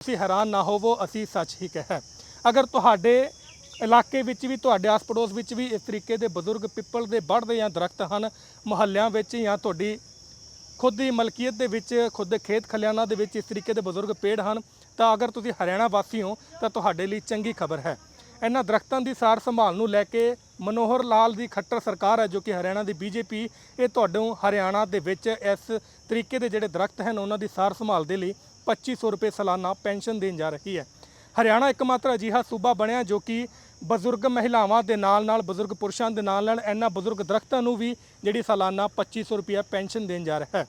ਤੁਸੀਂ ਹੈਰਾਨ ਨਾ ਹੋਵੋ, ਅਸੀਂ ਸੱਚ ਹੀ ਕਿਹਾ। ਅਗਰ ਤੁਹਾਡੇ ਇਲਾਕੇ ਵਿੱਚ ਵੀ, ਤੁਹਾਡੇ ਆਸ ਪੜੋਸ ਵਿੱਚ ਵੀ ਇਸ ਤਰੀਕੇ ਦੇ ਬਜ਼ੁਰਗ ਪਿੱਪਲ ਦੇ ਵੱਢਦੇ ਜਾਂ ਦਰਖਤ ਹਨ, ਮੁਹੱਲਿਆਂ ਵਿੱਚ ਜਾਂ ਤੁਹਾਡੀ ਖੁਦ ਦੀ ਮਲਕੀਅਤ ਦੇ ਵਿੱਚ, ਖੁਦ ਦੇ ਖੇਤ ਖਲਿਆਣਾਂ ਦੇ ਵਿੱਚ ਇਸ ਤਰੀਕੇ ਦੇ ਬਜ਼ੁਰਗ ਪੇੜ ਹਨ, ਤਾਂ ਅਗਰ ਤੁਸੀਂ ਹਰਿਆਣਾ ਵਾਸੀ ਹੋ ਤਾਂ ਤੁਹਾਡੇ ਲਈ ਚੰਗੀ ਖਬਰ ਹੈ। ਇਹਨਾਂ ਦਰਖਤਾਂ ਦੀ ਸਾਰ ਸੰਭਾਲ ਨੂੰ ਲੈ ਕੇ ਮਨੋਹਰ ਲਾਲ ਦੀ ਖੱਟਰ ਸਰਕਾਰ ਹੈ, ਜੋ ਕਿ ਹਰਿਆਣਾ ਦੀ ਬੀਜੇਪੀ, ਇਹ ਤੁਹਾਨੂੰ ਹਰਿਆਣਾ ਦੇ ਵਿੱਚ ਇਸ ਤਰੀਕੇ ਦੇ ਜਿਹੜੇ ਦਰਖਤ ਹਨ ਉਹਨਾਂ ਦੀ ਸਾਰ ਸੰਭਾਲ ਦੇ ਲਈ 2500 ਰੁਪਏ ਸਾਲਾਨਾ ਪੈਨਸ਼ਨ ਦੇਣ ਜਾ ਰਹੀ ਹੈ। ਹਰਿਆਣਾ ਇੱਕਮਾਤਰ ਅਜਿਹਾ ਸੂਬਾ ਬਣਿਆ ਜੋ ਕਿ ਬਜ਼ੁਰਗ ਮਹਿਲਾਵਾਂ ਦੇ ਨਾਲ ਬਜ਼ੁਰਗ ਪੁਰਸ਼ਾਂ ਦੇ ਨਾਲ ਇਹਨਾਂ ਬਜ਼ੁਰਗ ਦਰਖਤਾਂ ਨੂੰ ਵੀ ਜਿਹੜੀ ਸਾਲਾਨਾ 2500 ਰੁਪਏ ਪੈਨਸ਼ਨ ਦੇਣ ਜਾ ਰਿਹਾ ਹੈ।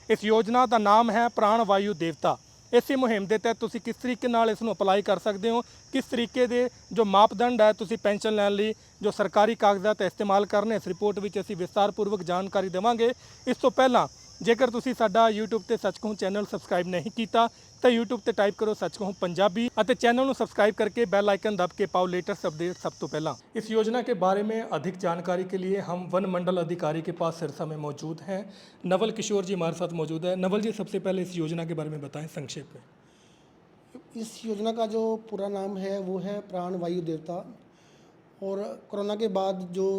ਇਸ ਯੋਜਨਾ ਦਾ ਨਾਮ ਹੈ ਪ੍ਰਾਣ ਵਾਯੂ ਦੇਵਤਾ। ਇਸੇ ਮੁਹਿੰਮ ਦੇ ਤਹਿਤ ਤੁਸੀਂ ਕਿਸ ਤਰੀਕੇ ਨਾਲ ਇਸ ਨੂੰ ਅਪਲਾਈ ਕਰ ਸਕਦੇ ਹੋ, ਕਿਸ ਤਰੀਕੇ ਦੇ ਜੋ ਮਾਪਦੰਡ ਹੈ ਤੁਸੀਂ ਪੈਨਸ਼ਨ ਲੈਣ ਲਈ ਜੋ ਸਰਕਾਰੀ ਕਾਗਜ਼ਾਤ ਇਸਤੇਮਾਲ ਕਰਨੇ, ਇਸ ਰਿਪੋਰਟ ਵਿੱਚ ਅਸੀਂ ਵਿਸਤਾਰਪੂਰਵਕ ਜਾਣਕਾਰੀ ਦੇਵਾਂਗੇ। ਇਸ ਤੋਂ ਪਹਿਲਾਂ ਜੇਕਰ ਤੁਸੀਂ ਸਾਡਾ YouTube ਤੇ ਸੱਚ ਕਹੂੰ ਚੈਨਲ ਸਬਸਕ੍ਰਾइब नहीं ਕੀਤਾ ਤਾਂ YouTube ਤੇ ਟਾਈਪ ਕਰੋ ਸੱਚ ਕਹੂੰ पंजाबी ਅਤੇ ਚੈਨਲ ਨੂੰ सब्सक्राइब करके बेल आइकन दब के पाओ लेटेस्ट अपडेट सब तो पहला। इस योजना के बारे में अधिक जानकारी के लिए हम वन मंडल अधिकारी के पास सिरसा में मौजूद हैं। नवल किशोर जी हमारे साथ मौजूद है। नवल जी, सबसे पहले इस योजना के बारे में बताएं संक्षेप में। इस योजना का जो पूरा नाम है वो है प्राण वायु देवता। और कोरोना के बाद जो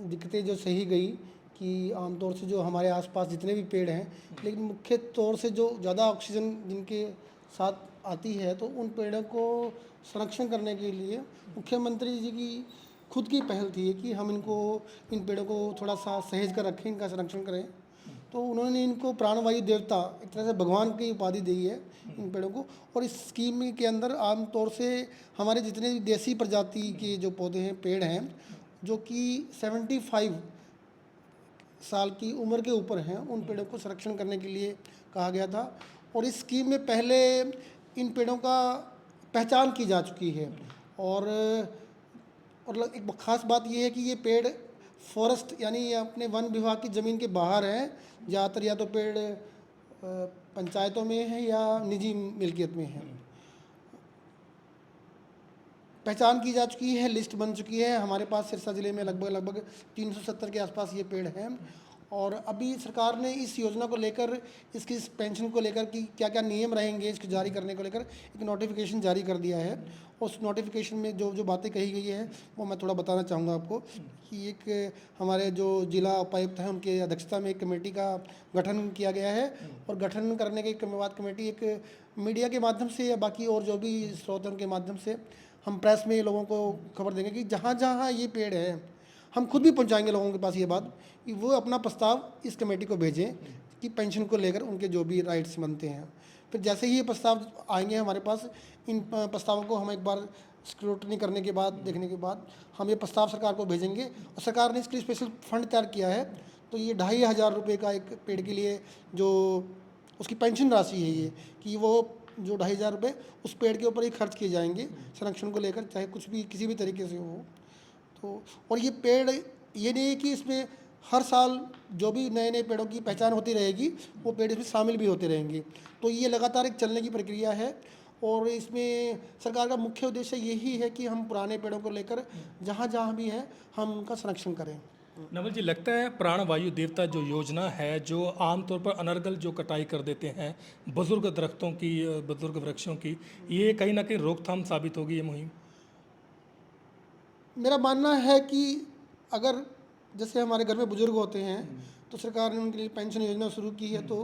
दिक्कतें जो सही गई कि आमतौर से जो हमारे आसपास जितने भी पेड़ हैं, लेकिन मुख्य तौर से जो ज़्यादा ऑक्सीजन जिनके साथ आती है, तो उन पेड़ों को संरक्षण करने के लिए मुख्यमंत्री जी की खुद की पहल थी कि हम इन पेड़ों को थोड़ा सा सहेज कर रखें, इनका संरक्षण करें। तो उन्होंने इनको प्राणवायु देवता, एक तरह से भगवान की उपाधि दी है इन पेड़ों को। और इस स्कीम के अंदर आमतौर से हमारे जितने भी देसी प्रजाति के जो पौधे हैं, पेड़ हैं, जो कि 75 साल की उम्र के ऊपर हैं, उन पेड़ों को संरक्षण करने के लिए कहा गया था। और इस स्कीम में पहले इन पेड़ों का पहचान की जा चुकी है। और एक ख़ास बात यह है कि ये पेड़ फॉरेस्ट यानी अपने वन विभाग की ज़मीन के बाहर है। ज़्यादातर या तो पेड़ पंचायतों में है या निजी मिल्कियत में है। पहचान की जा चुकी है, लिस्ट बन चुकी है। हमारे पास सिरसा ज़िले में लगभग 370 के आसपास ये पेड़ हैं। और अभी सरकार ने इस योजना को लेकर, इसकी इस पेंशन को लेकर कि क्या क्या नियम रहेंगे इसको जारी करने को लेकर एक नोटिफिकेशन जारी कर दिया है। उस नोटिफिकेशन में जो जो बातें कही गई है वो मैं थोड़ा बताना चाहूँगा आपको कि एक हमारे जो जिला उपायुक्त हैं उनके अध्यक्षता में एक कमेटी का गठन किया गया है। और गठन करने के बाद कमेटी एक मीडिया के माध्यम से या बाकी और जो भी स्रोत हैं उनके माध्यम से हम प्रेस में लोगों को खबर देंगे कि जहाँ जहाँ ये पेड़ है, हम खुद भी पहुँचाएंगे लोगों के पास ये बात कि वो अपना प्रस्ताव इस कमेटी को भेजें कि पेंशन को लेकर उनके जो भी राइट्स बनते हैं। फिर जैसे ही ये प्रस्ताव आएंगे हमारे पास, इन प्रस्तावों को हम एक बार स्क्रूटनी करने के बाद, देखने के बाद हम ये प्रस्ताव सरकार को भेजेंगे। और सरकार ने इसके लिए स्पेशल फंड तैयार किया है। तो ये 2500 रुपये का एक पेड़ के लिए जो उसकी पेंशन राशि है ये, कि वो जो 2500 रुपये उस पेड़ के ऊपर ही खर्च किए जाएंगे संरक्षण को लेकर, चाहे कुछ भी किसी भी तरीके से हो। तो और ये पेड़ ये नहीं है कि इसमें हर साल जो भी नए नए पेड़ों की पहचान होती रहेगी वो पेड़ इसमें शामिल भी होते रहेंगे। तो ये लगातार एक चलने की प्रक्रिया है। और इसमें सरकार का मुख्य उद्देश्य यही है कि हम पुराने पेड़ों को लेकर जहाँ जहाँ भी है हम उनका संरक्षण करें। नवल जी, लगता है प्राण वायु देवता जो योजना है, जो आमतौर पर अनर्गल जो कटाई कर देते हैं बुजुर्ग दरख्तों की, बुजुर्ग वृक्षों की, ये कहीं ना कहीं रोकथाम साबित होगी ये मुहिम? मेरा मानना है कि अगर जैसे हमारे घर में बुजुर्ग होते हैं तो सरकार ने उनके लिए पेंशन योजना शुरू की है, तो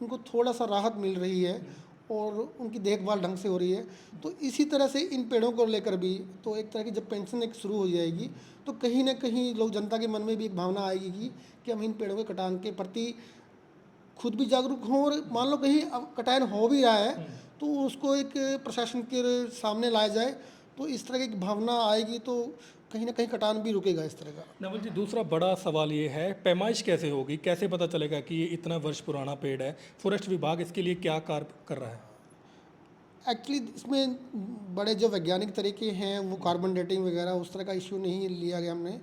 उनको थोड़ा सा राहत मिल रही है और उनकी देखभाल ढंग से हो रही है। तो इसी तरह से इन पेड़ों को लेकर भी तो एक तरह की जब पेंशन एक शुरू हो जाएगी तो कहीं ना कहीं लोग, जनता के मन में भी एक भावना आएगी कि हम इन पेड़ों के कटान के प्रति खुद भी जागरूक हों। और मान लो कहीं अब कटान हो भी रहा है तो उसको एक प्रशासन के सामने लाया जाए, तो इस तरह की एक भावना आएगी तो कहीं ना कहीं कटान भी रुकेगा इस तरह का। नवल जी, दूसरा बड़ा सवाल ये है, पैमाइश कैसे होगी, कैसे पता चलेगा कि ये इतना वर्ष पुराना पेड़ है? फॉरेस्ट विभाग इसके लिए क्या कार्य कर रहा है? एक्चुअली इसमें बड़े जो वैज्ञानिक तरीके हैं वो कार्बन डेटिंग वगैरह उस तरह का इश्यू नहीं लिया गया हमने।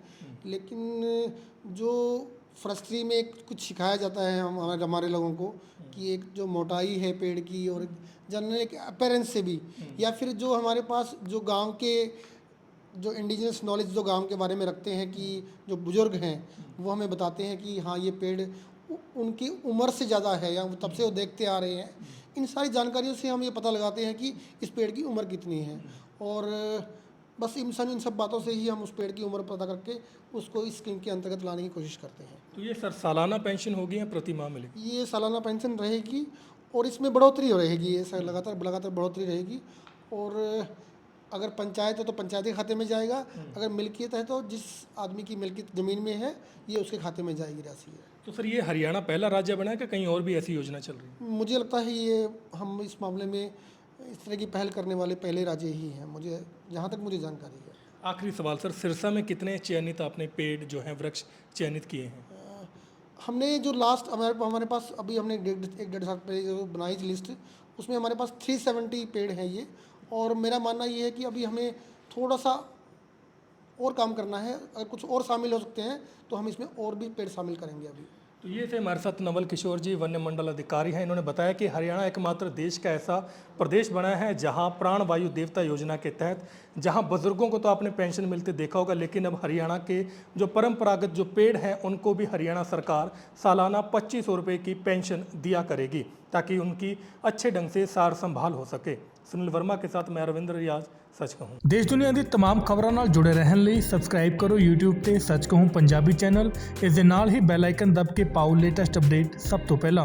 लेकिन जो फॉरेस्ट्री में एक कुछ सिखाया जाता है हमारे लोगों को कि एक जो मोटाई है पेड़ की और जनरल एक अपीयरेंस से भी, या फिर जो हमारे पास जो गांव के जो इंडिजिनस नॉलेज जो गांव के बारे में रखते हैं कि जो बुज़ुर्ग हैं वो हमें बताते हैं कि हाँ ये पेड़ उनकी उम्र से ज़्यादा है या वो तब से वो देखते आ रहे हैं इन सारी जानकारियों से हम ये पता लगाते हैं कि इस पेड़ की उम्र कितनी है, और बस इन सब बातों से ही हम उस पेड़ की उम्र पता करके उसको इस स्कीम के अंतर्गत लाने की कोशिश करते हैं। तो ये सर सालाना पेंशन होगी या प्रति माह मिलेगी? ये सालाना पेंशन रहेगी और इसमें बढ़ोतरी हो रहेगी, ये लगातार लगातार बढ़ोतरी रहेगी। और अगर पंचायत है तो पंचायती खाते में जाएगा, अगर मिल्कियत है तो जिस आदमी की मिल्कियत ज़मीन में है ये उसके खाते में जाएगी राशि है। तो सर ये हरियाणा पहला राज्य बना है कि कहीं और भी ऐसी योजना चल रही है? मुझे लगता है ये हम इस मामले में इस तरह की पहल करने वाले पहले राज्य ही हैं, मुझे जहाँ तक मुझे जानकारी है। आखिरी सवाल सर, सिरसा में कितने चयनित आपने पेड़ जो हैं वृक्ष चयनित किए हैं? हमने जो लास्ट हमारे पास अभी हमने एक डेढ़ साल पहले जो बनाई थी लिस्ट, उसमें हमारे पास 370 पेड़ हैं ये, और मेरा मानना ये है कि अभी हमें थोड़ा सा और काम करना है। अगर कुछ और शामिल हो सकते हैं तो हम इसमें और भी पेड़ शामिल करेंगे अभी। तो ये थे हमारे साथ नवल किशोर जी, वन्य मंडल अधिकारी हैं। इन्होंने बताया कि हरियाणा एकमात्र देश का ऐसा प्रदेश बना है जहां प्राण वायु देवता योजना के तहत, जहां बुजुर्गों को तो आपने पेंशन मिलते देखा होगा, लेकिन अब हरियाणा के जो परंपरागत जो पेड़ हैं उनको भी हरियाणा सरकार सालाना 2500 रुपये की पेंशन दिया करेगी ताकि उनकी अच्छे ढंग से सार संभाल हो सके। सुनील वर्मा के साथ मैं रविंद्र रियाज, सच कहूँ। देश दुनिया ਦੀ तमाम खबरों ਨਾਲ जुड़े रहने ਲਈ सब्सक्राइब करो YouTube ਤੇ सच कहूँ पंजाबी चैनल। इस ਦੇ ਨਾਲ ही बैल आइकन दब के पाओ लेटेस्ट अपडेट सब तो पहला।